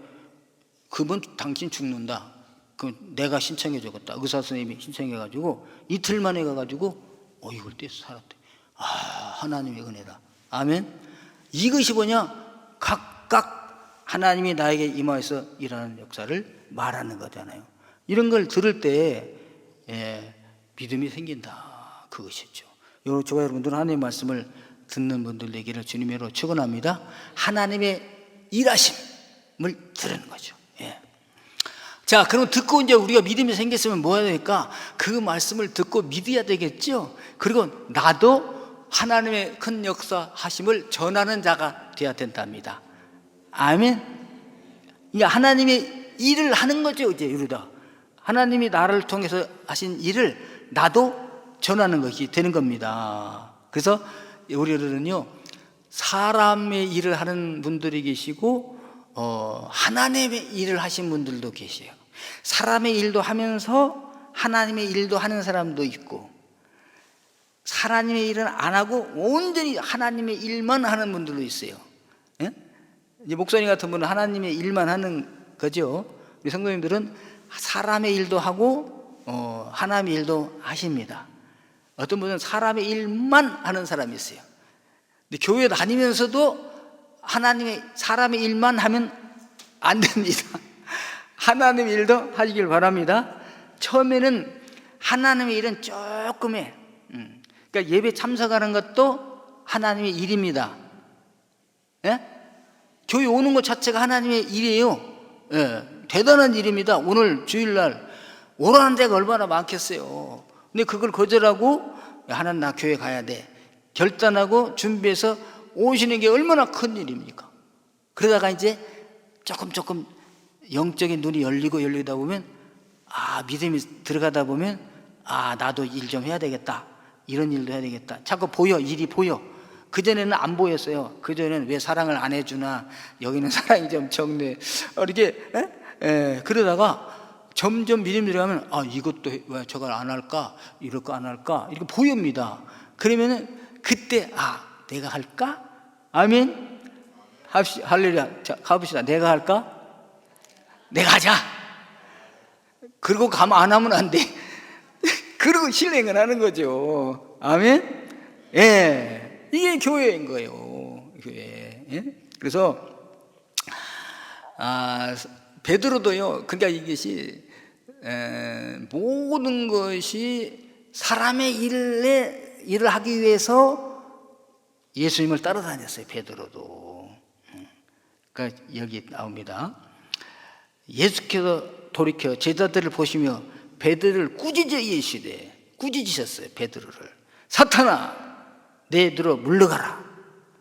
그분 당신 죽는다. 내가 신청해 주겠다. 의사 선생님이 신청해가지고 이틀 만에 가가지고 이걸 떼서 살았대. 하나님의 은혜다. 아멘. 이것이 뭐냐? 각각 하나님이 나에게 임하여서 일하는 역사를 말하는 거잖아요. 이런 걸 들을 때 믿음이 생긴다. 그것이죠. 저와 여러분들은 하나님의 말씀을 듣는 분들에게를 주님으로 축원합니다. 하나님의 일하심을 들은 거죠. 자, 그럼 듣고 이제 우리가 믿음이 생겼으면 뭐 해야 될까? 그 말씀을 듣고 믿어야 되겠죠. 그리고 나도 하나님의 큰 역사 하심을 전하는 자가 되어야 된답니다. 아멘. 이게 하나님의 일을 하는 거죠. 이제 이러다 하나님이 나를 통해서 하신 일을 나도 전하는 것이 되는 겁니다. 그래서 우리들은요, 사람의 일을 하는 분들이 계시고 하나님의 일을 하신 분들도 계세요. 사람의 일도 하면서 하나님의 일도 하는 사람도 있고, 하나님의 일은 안 하고 온전히 하나님의 일만 하는 분들도 있어요. 예? 이제 목사님 같은 분은 하나님의 일만 하는 거죠. 우리 성도님들은 사람의 일도 하고 하나님의 일도 하십니다. 어떤 분은 사람의 일만 하는 사람이 있어요. 근데 교회 다니면서도 사람의 일만 하면 안 됩니다. 하나님의 일도 하시길 바랍니다. 처음에는 하나님의 일은 조금 해. 그러니까 예배 참석하는 것도 하나님의 일입니다. 예? 교회 오는 것 자체가 하나님의 일이에요. 예, 대단한 일입니다. 오늘 주일날 오라는 데가 얼마나 많겠어요. 근데 그걸 거절하고 하나님 나 교회 가야 돼 결단하고 준비해서 오시는 게 얼마나 큰 일입니까? 그러다가 이제 조금 영적인 눈이 열리다 보면 믿음이 들어가다 보면 나도 일 좀 해야 되겠다, 이런 일도 해야 되겠다. 자꾸 보여, 일이 보여. 그전에는 안 보였어요. 그전에는 왜 사랑을 안 해주나, 여기는 사랑이 좀 적네, 이렇게 그러다가 점점 믿음이 들어가면 이것도 왜 저걸 안 할까, 이럴 거 안 할까, 이렇게 보입니다. 그러면은 그때 내가 할까? 아멘. 할렐루야. 자, 가봅시다. 내가 할까? 내가 하자. 그리고 가면 안 하면 안 돼. 그리고 실행을 하는 거죠. 아멘. 예, 이게 교회인 거예요. 교회. 예? 그래서 베드로도요. 그러니까 이것이 모든 것이 사람의 일을 하기 위해서 예수님을 따라다녔어요. 베드로도. 그러니까 여기 나옵니다. 예수께서 돌이켜 제자들을 보시며 베드로를 꾸짖으셨어요. 베드로를. 사탄아, 내들어 물러가라.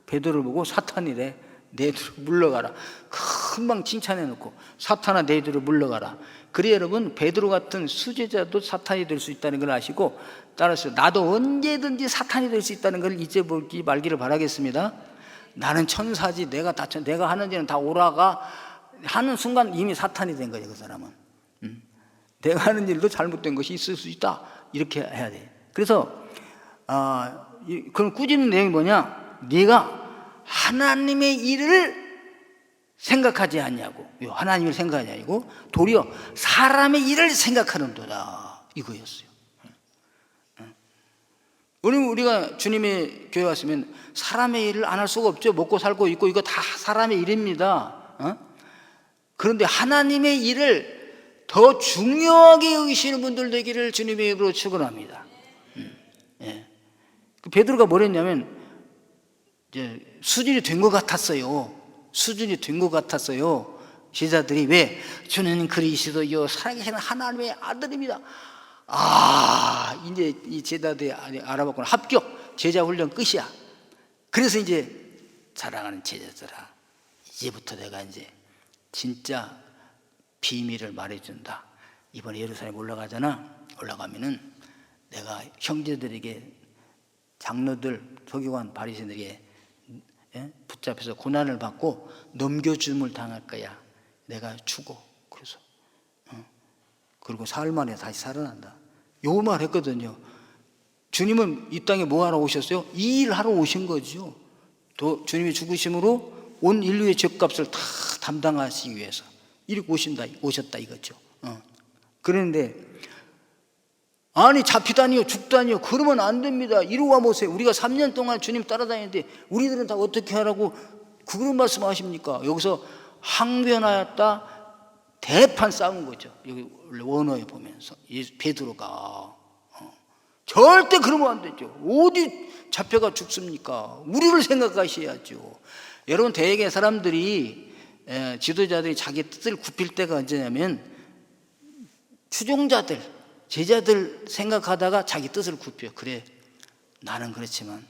베드로를 보고 사탄이래. 내들어 물러가라. 금방 칭찬해 놓고 사탄아 내들어 물러가라. 그래 여러분, 베드로 같은 수제자도 사탄이 될 수 있다는 걸 아시고, 따라서 나도 언제든지 사탄이 될 수 있다는 걸 잊어버리지 말기를 바라겠습니다. 나는 천사지, 내가 하는 일은 다 오라가 하는 순간 이미 사탄이 된 거죠. 그 사람은. 내가 하는 일도 잘못된 것이 있을 수 있다, 이렇게 해야 돼. 그래서 그럼 꾸짖는 내용이 뭐냐? 네가 하나님의 일을 생각하지 않냐고. 하나님을 생각하지 아니고 도리어 사람의 일을 생각하는도다, 이거였어요. 우리가 주님의 교회 왔으면 사람의 일을 안 할 수가 없죠. 먹고 살고 있고 이거 다 사람의 일입니다. 그런데 하나님의 일을 더 중요하게 여기시는 분들 되기를 주님의 이름으로 축원합니다. 예. 베드로가 뭐랬냐면 이제 수준이 된 것 같았어요. 제자들이 왜? 주는 그리스도요 살아계신 하나님의 아들입니다. 이제 이 제자들이 알아봤구나. 합격. 제자 훈련 끝이야. 그래서 이제 사랑하는 제자들아, 이제부터 내가 이제 진짜 비밀을 말해준다. 이번에 예루살렘 올라가면은 내가 형제들에게, 장로들, 서기관, 바리새인들에게 붙잡혀서 고난을 받고 넘겨줌을 당할 거야. 내가 죽어. 그래서 그리고 사흘 만에 다시 살아난다. 요 말 했거든요. 주님은 이 땅에 뭐 하러 오셨어요? 이 일을 하러 오신 거죠. 또 주님이 죽으심으로 온 인류의 죄값을 다 담당하시기 위해서 이렇게 오셨다 이거죠. 그런데 잡히다니요, 죽다니요, 그러면 안 됩니다. 이러고 와보세요. 우리가 3년 동안 주님 따라다니는데 우리들은 다 어떻게 하라고 그런 말씀하십니까? 여기서 항변하였다, 대판 싸운 거죠. 여기 원어에 보면서 베드로가 절대 그러면 안 되죠. 어디 잡혀가 죽습니까? 우리를 생각하셔야죠. 여러분, 대개 사람들이 지도자들이 자기 뜻을 굽힐 때가 언제냐면 추종자들, 제자들 생각하다가 자기 뜻을 굽혀. 그래, 나는 그렇지만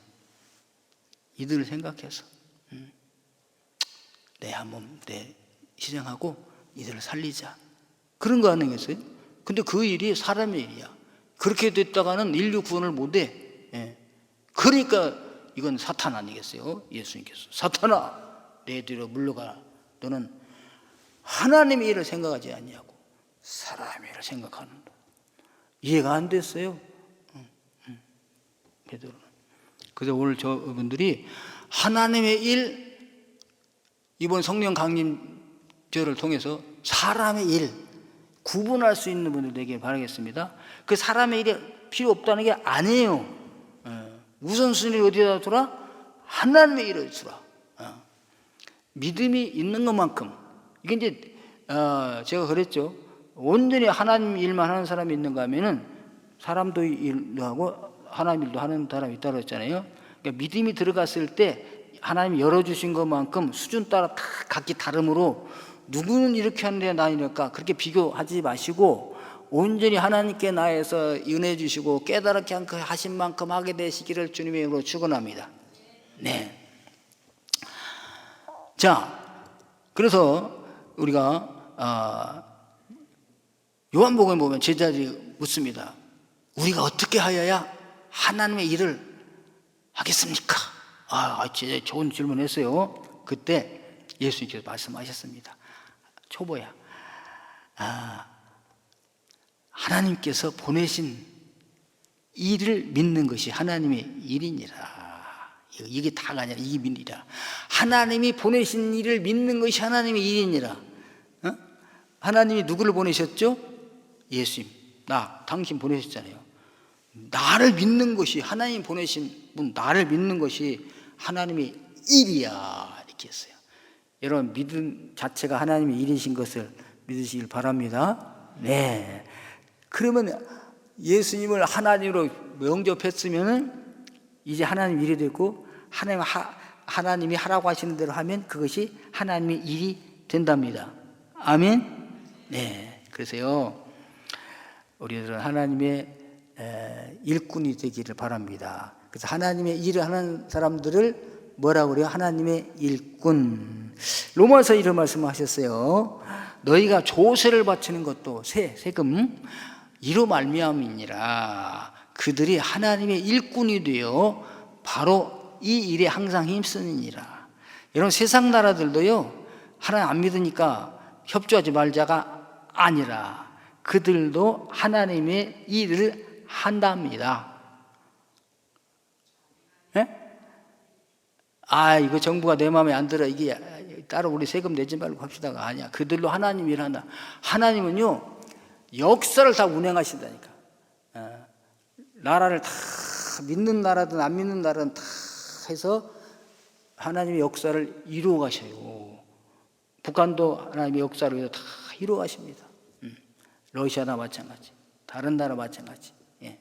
이들을 생각해서 내 기생하고 이들을 살리자. 그런 거 아니겠어요? 근데 그 일이 사람의 일이야. 그렇게 됐다가는 인류 구원을 못해. 예. 그러니까 이건 사탄 아니겠어요? 예수님께서 사탄아 내 뒤로 물러가라. 너는 하나님의 일을 생각하지 않냐고 사람의 일을 생각하는다. 이해가 안 됐어요. 베드로는. 그래서 오늘 저분들이 하나님의 일, 이번 성령 강림절을 통해서 사람의 일 구분할 수 있는 분들 되길 바라겠습니다. 그 사람의 일이 필요 없다는 게 아니에요. 우선순위를 어디다 두라? 하나님의 일을 두라. 믿음이 있는 것만큼. 이게 이제 제가 그랬죠. 온전히 하나님 일만 하는 사람이 있는가 하면은 사람도 일도 하고 하나님 일도 하는 사람이 있다고 했잖아요. 그러니까 믿음이 들어갔을 때 하나님이 열어주신 것만큼 수준 따라 다 각기 다르므로 누구는 이렇게 하는데 나는 이럴까 그렇게 비교하지 마시고 온전히 하나님께 나에서 은혜 주시고 깨달게 하신 만큼 하게 되시기를 주님의 이름으로 축원합니다. 네. 자, 그래서 우리가 요한복음에 보면 제자들이 묻습니다. 우리가 어떻게 하여야 하나님의 일을 하겠습니까? 제자 좋은 질문했어요. 그때 예수님께서 말씀하셨습니다. 초보야. 하나님께서 보내신 일을 믿는 것이 하나님의 일이니라. 이게 다가 아니라 이게 믿으라. 하나님이 보내신 일을 믿는 것이 하나님의 일이니라. 하나님이 누구를 보내셨죠? 예수님. 당신 보내셨잖아요. 나를 믿는 것이 하나님 보내신 분, 나를 믿는 것이 하나님의 일이야. 이렇게 했어요. 여러분 믿음 자체가 하나님의 일이신 것을 믿으시길 바랍니다. 네. 그러면 예수님을 하나님으로 영접했으면은 이제 하나님 일이 되고 하나님이 하라고 하시는 대로 하면 그것이 하나님의 일이 된답니다. 아멘. 네. 그래서요 우리들은 하나님의 일꾼이 되기를 바랍니다. 그래서 하나님의 일을 하는 사람들을 뭐라고 그래요? 하나님의 일꾼. 로마서 이런 말씀하셨어요. 너희가 조세를 바치는 것도 세금 이로 말미암이니라. 그들이 하나님의 일꾼이 되어 바로 이 일에 항상 힘쓰느니라. 여러분 세상 나라들도요 하나님 안 믿으니까 협조하지 말자가 아니라 그들도 하나님의 일을 한답니다. 네? 이거 정부가 내 마음에 안 들어. 이게 따로 우리 세금 내지 말고 합시다가 아니야. 그들로 하나님 일한다. 하나님은요 역사를 다 운행하신다니까. 나라를 다 믿는 나라든 안 믿는 나라든 다 해서 하나님의 역사를 이루어 가셔요. 북한도 하나님의 역사를 위해서 다 이루어 가십니다. 러시아나 마찬가지, 다른 나라 마찬가지. 예.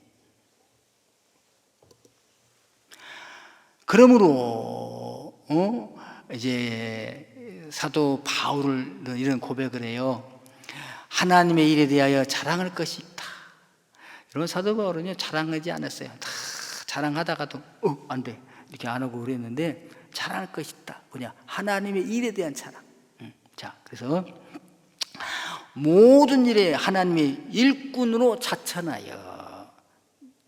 그러므로 이제 사도 바울은 이런 고백을 해요. 하나님의 일에 대하여 자랑할 것이 있다. 여러분 사도 바울은요 자랑하지 않았어요. 다 자랑하다가도 안 돼 이렇게 안 하고 그랬는데 자랑할 것이 있다. 뭐냐? 하나님의 일에 대한 자랑. 자, 그래서 모든 일에 하나님의 일꾼으로 자천하여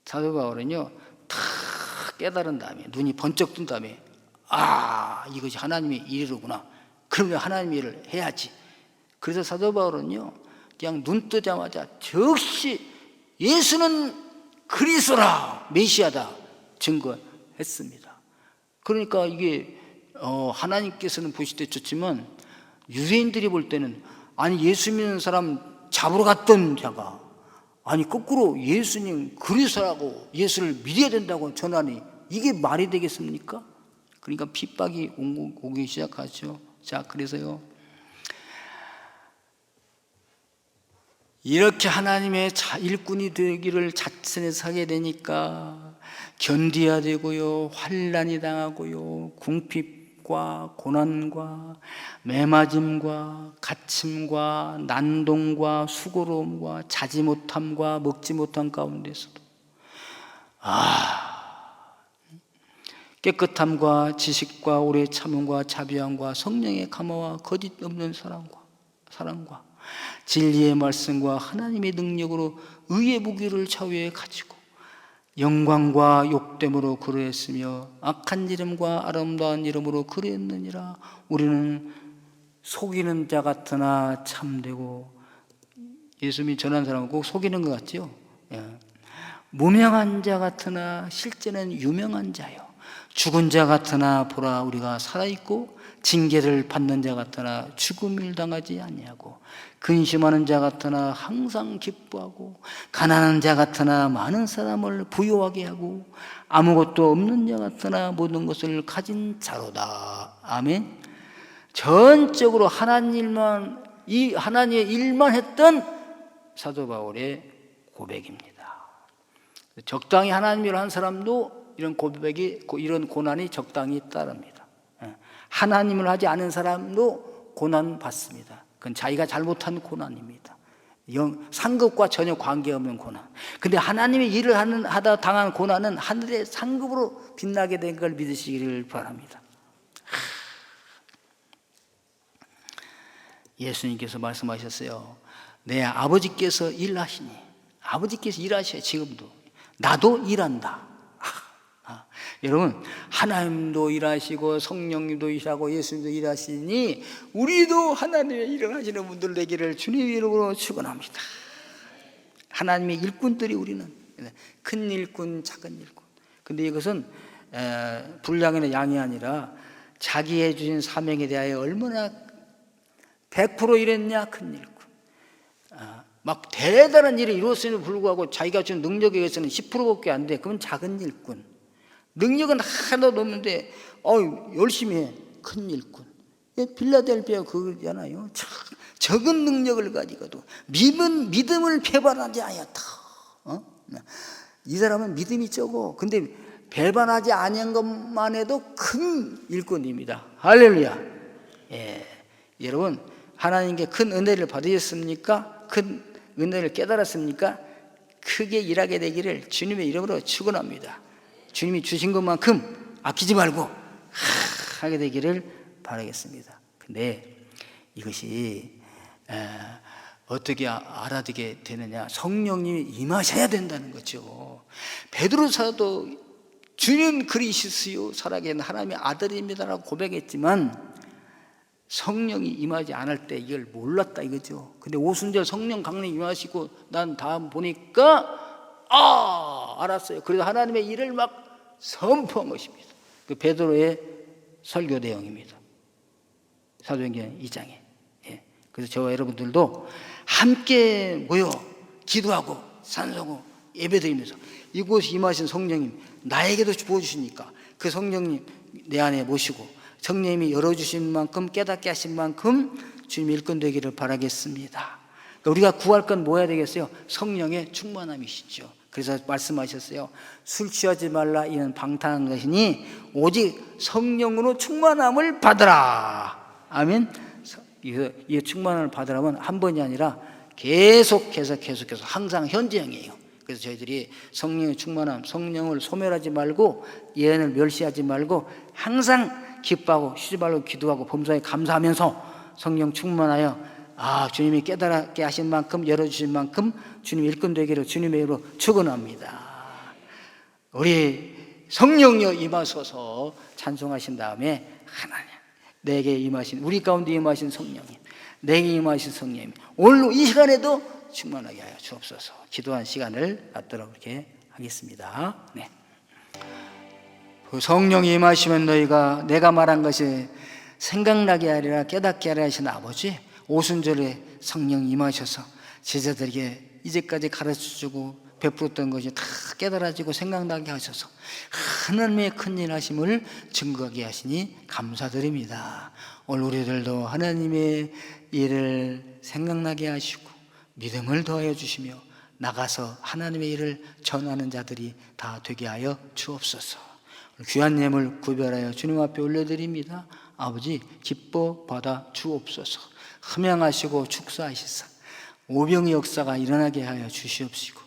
사도 바울은요 다 깨달은 다음에 눈이 번쩍 뜬 다음에 이것이 하나님의 일이로구나. 그러면 하나님의 일을 해야지. 그래서 사도 바울은요 그냥 눈 뜨자마자 즉시 예수는 그리스도라 메시아다 증거했습니다. 그러니까 이게 하나님께서는 보실 때 좋지만 유대인들이 볼 때는 예수 믿는 사람 잡으러 갔던 자가 거꾸로 예수님 그리스도라고 예수를 믿어야 된다고 전하니 이게 말이 되겠습니까? 그러니까 핍박이 오기 시작하죠. 자, 그래서요 이렇게 하나님의 일꾼이 되기를 자천해서 하게 되니까 견디어야 되고요, 환난이 당하고요, 궁핍과 고난과 매맞음과 갇힘과 난동과 수고로움과 자지 못함과 먹지 못함 가운데서도 깨끗함과 지식과 오래 참음과 자비함과 성령의 감화와 거짓 없는 사랑과 사랑과 진리의 말씀과 하나님의 능력으로 의의 무기를 좌우에 가지고 영광과 욕됨으로 그러했으며 악한 이름과 아름다운 이름으로 그러했느니라. 우리는 속이는 자 같으나 참되고, 예수님이 전한 사람은 꼭 속이는 것 같죠? 예. 무명한 자 같으나 실제는 유명한 자요, 죽은 자 같으나 보라 우리가 살아있고, 징계를 받는 자 같으나 죽음을 당하지 아니하고, 근심하는 자 같으나 항상 기뻐하고, 가난한 자 같으나 많은 사람을 부유하게 하고, 아무것도 없는 자 같으나 모든 것을 가진 자로다. 아멘. 전적으로 하나님의 일만 했던 사도 바울의 고백입니다. 적당히 하나님 일을 한 사람도 이런 고백이, 이런 고난이 적당히 따릅니다. 하나님을 하지 않은 사람도 고난 받습니다. 그건 자기가 잘못한 고난입니다. 상급과 전혀 관계없는 고난. 근데 하나님의 일을 하다 당한 고난은 하늘의 상급으로 빛나게 된 걸 믿으시기를 바랍니다. 예수님께서 말씀하셨어요. 내 아버지께서 일하시니, 아버지께서 일하셔요. 지금도 나도 일한다. 여러분, 하나님도 일하시고 성령님도 일하고 예수님도 일하시니 우리도 하나님의 일을 하시는 분들 되기를 주님 이름으로 축원합니다. 하나님의 일꾼들이 우리는 큰 일꾼, 작은 일꾼. 근데 이것은 분량이나 양이 아니라 자기 해주신 사명에 대하여 얼마나 100% 일했냐. 큰 일꾼. 막 대단한 일을 이루었음에도 불구하고 자기가 준 능력에 의해서는 10%밖에 안 돼. 그건 작은 일꾼. 능력은 하나도 없는데 열심히 해. 큰 일꾼. 빌라델비아 그거잖아요. 적은 능력을 가지고도 믿음을 배반하지 아니었다. 이 사람은 믿음이 적어. 근데 배반하지 아니한 것만 해도 큰 일꾼입니다. 할렐루야. 예. 여러분, 하나님께 큰 은혜를 받으셨습니까? 큰 은혜를 깨달았습니까? 크게 일하게 되기를 주님의 이름으로 축원합니다. 주님이 주신 것만큼 아끼지 말고 하게 되기를 바라겠습니다. 근데 이것이 어떻게 알아듣게 되느냐? 성령님이 임하셔야 된다는 거죠. 베드로 사도 주는 그리스도요 살아계신 하나님의 아들입니다라고 고백했지만 성령이 임하지 않을 때 이걸 몰랐다 이거죠. 근데 오순절 성령 강림이 임하시고 난 다음 보니까 알았어요. 그래서 하나님의 일을 막 선포한 것입니다. 그 베드로의 설교 내용입니다. 사도행전 2장에. 예. 그래서 저와 여러분들도 함께 모여 기도하고 찬송하고 예배드리면서 이곳에 임하신 성령님 나에게도 부어주시니까 그 성령님 내 안에 모시고 성령님이 열어주신 만큼 깨닫게 하신 만큼 주님 일꾼 되기를 바라겠습니다. 그러니까 우리가 구할 건 뭐 해야 되겠어요? 성령의 충만함이시죠. 그래서 말씀하셨어요. 술 취하지 말라 이는 방탕한 것이니 오직 성령으로 충만함을 받으라. 아멘. 이 충만함을 받으라면 한 번이 아니라 계속해서 항상 현재형이에요. 그래서 저희들이 성령의 충만함, 성령을 소멸하지 말고 예언을 멸시하지 말고 항상 기뻐하고 쉬지 말고 기도하고 범사에 감사하면서 성령 충만하여 주님이 깨달게 하신 만큼 열어주신 만큼 주님 일꾼 되기를 주님의 이름으로 축원합니다. 우리 성령여 임하소서 찬송하신 다음에 하나님 내게 임하신 우리 가운데 임하신 성령님 내게 임하신 성령님 오늘 이 시간에도 충만하게 하여 주옵소서. 기도한 시간을 갖도록 이렇게 하겠습니다. 네. 그 성령이 임하시면 너희가 내가 말한 것이 생각나게 하리라 깨닫게 하리라 하신 아버지 오순절에 성령이 임하셔서 제자들에게 이제까지 가르쳐주고 베풀었던 것이 다 깨달아지고 생각나게 하셔서 하나님의 큰일 하심을 증거하게 하시니 감사드립니다. 오늘 우리들도 하나님의 일을 생각나게 하시고 믿음을 더하여 주시며 나가서 하나님의 일을 전하는 자들이 다 되게 하여 주옵소서. 귀한 예물 구별하여 주님 앞에 올려드립니다. 아버지 기뻐 받아 주옵소서. 흠양하시고 축사하시사 오병의 역사가 일어나게 하여 주시옵시고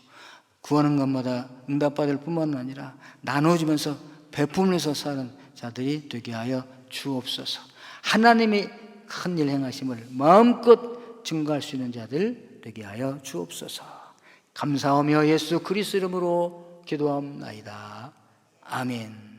구하는 것마다 응답받을 뿐만 아니라 나눠주면서 베풀면서 사는 자들이 되게 하여 주옵소서. 하나님의 큰 일 행하심을 마음껏 증거할 수 있는 자들 되게 하여 주옵소서. 감사하며 예수 그리스도 이름으로 기도합나이다. 아멘.